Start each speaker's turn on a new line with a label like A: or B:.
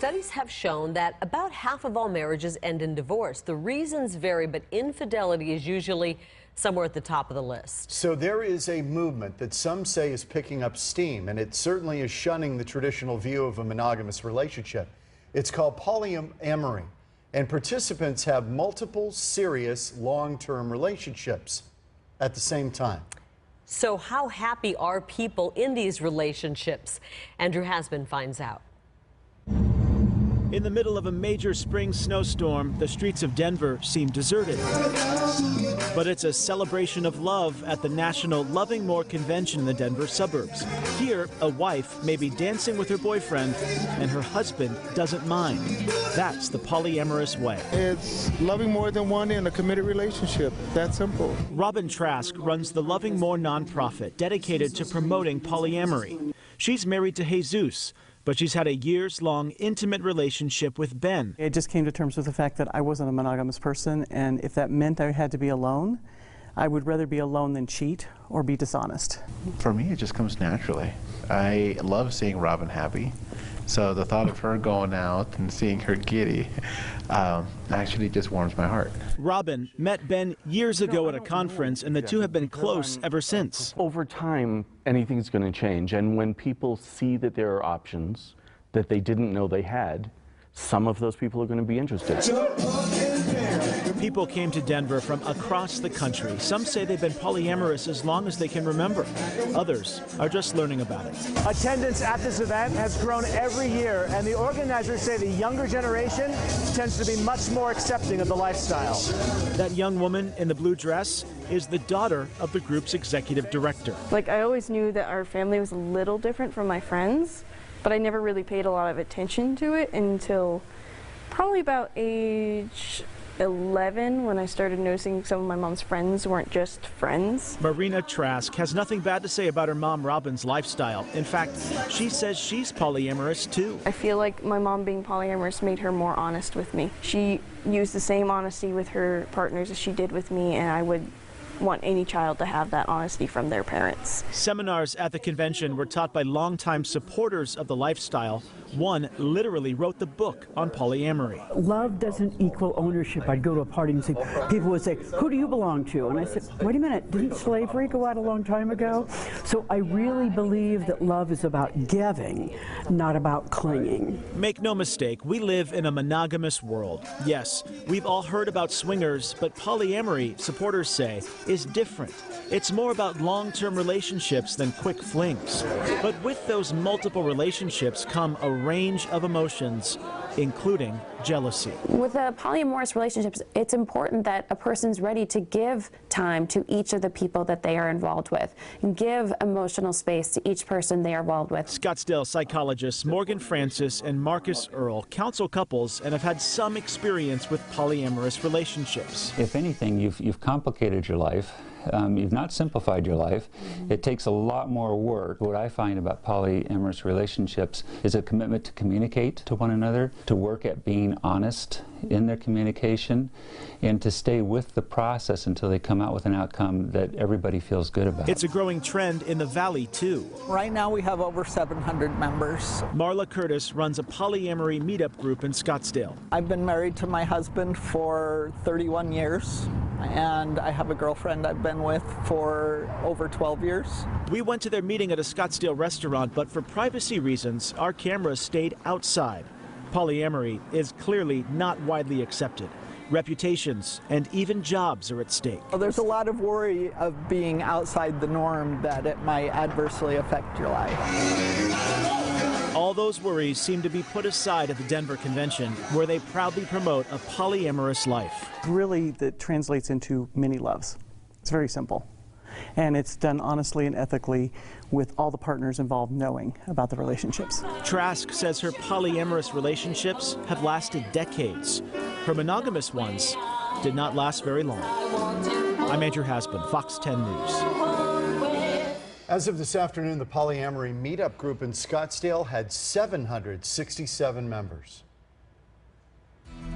A: Studies have shown that about half of all marriages end in divorce. The reasons vary, but infidelity is usually somewhere at the top of the list.
B: So there is a movement that some say is picking up steam, and it certainly is shunning the traditional view of a monogamous relationship. It's called polyamory, and participants have multiple serious long-term relationships at the same time.
A: So how happy are people in these relationships? Andrew Hasbun finds out.
C: In the middle of a major spring snowstorm, the streets of Denver seem deserted. But it's a celebration of love at the National Loving More convention in the Denver suburbs. Here, a wife may be dancing with her boyfriend, and her husband doesn't mind. That's the polyamorous way.
D: It's loving more than one in a committed relationship. That simple.
C: Robin Trask runs the Loving More nonprofit dedicated to promoting polyamory. She's married to Jesus, but she's had a years-long intimate relationship with Ben.
E: I just came to terms with the fact that I wasn't a monogamous person, and if that meant I had to be alone, I would rather be alone than cheat or be dishonest.
F: For me, it just comes naturally. I love seeing Robin happy, so the thought of her going out and seeing her giddy actually just warms my heart.
C: Robin met Ben years ago at a conference, and the two have been close ever since.
G: Over time, anything's going to change, and when people see that there are options that they didn't know they had, some of those people are going to be interested.
C: People came to Denver from across the country. Some say they've been polyamorous as long as they can remember. Others are just learning about it.
H: Attendance at this event has grown every year, and the organizers say the younger generation tends to be much more accepting of the lifestyle.
C: That young woman in the blue dress is the daughter of the group's executive director.
I: I always knew that our family was a little different from my friends, but I never really paid a lot of attention to it until probably about age 11, when I started noticing some of my mom's friends weren't just friends.
C: Marina Trask has nothing bad to say about her mom Robin's lifestyle. In fact, she says she's polyamorous too.
I: I feel like my mom being polyamorous made her more honest with me. She used the same honesty with her partners as she did with me, and I would want any child to have that honesty from their parents.
C: Seminars at the convention were taught by longtime supporters of the lifestyle. One literally wrote the book on polyamory.
J: Love doesn't equal ownership. I'd go to a party and say, people would say, who do you belong to? And I said, wait a minute, didn't slavery go out a long time ago? So I really believe that love is about giving, not about clinging.
C: Make no mistake, we live in a monogamous world. Yes, we've all heard about swingers, but polyamory, supporters say, is different. It's more about long-term relationships than quick flings. But with those multiple relationships come a range of emotions, including jealousy.
K: With the polyamorous relationships, it's important that a person's ready to give time to each of the people that they are involved with and give emotional space to each person they are involved with.
C: Scottsdale psychologists Morgan Francis and Marcus Earl counsel couples and have had some experience with polyamorous relationships.
L: If anything, you've complicated your life. You've not simplified your life. It takes a lot more work. What I find about polyamorous relationships is a commitment to communicate to one another, to work at being honest in their communication, and to stay with the process until they come out with an outcome that everybody feels good about.
C: It's a growing trend in the Valley, too.
M: Right now we have over 700 members.
C: Marla Curtis runs a polyamory meetup group in Scottsdale.
M: I've been married to my husband for 31 years, and I have a girlfriend I've been with for over 12 years.
C: We went to their meeting at a Scottsdale restaurant, but for privacy reasons, our cameras stayed outside. Polyamory is clearly not widely accepted. Reputations and even jobs are at stake.
M: Well, there's a lot of worry of being outside the norm, that it might adversely affect your life.
C: All those worries seem to be put aside at the Denver convention, where they proudly promote a polyamorous life.
E: Really, that translates into many loves. It's very simple. And it's done honestly and ethically with all the partners involved knowing about the relationships.
C: Trask says her polyamorous relationships have lasted decades. Her monogamous ones did not last very long. I'm Andrew Hasbun, Fox 10 News.
B: As of this afternoon, the polyamory meetup group in Scottsdale had 767 members.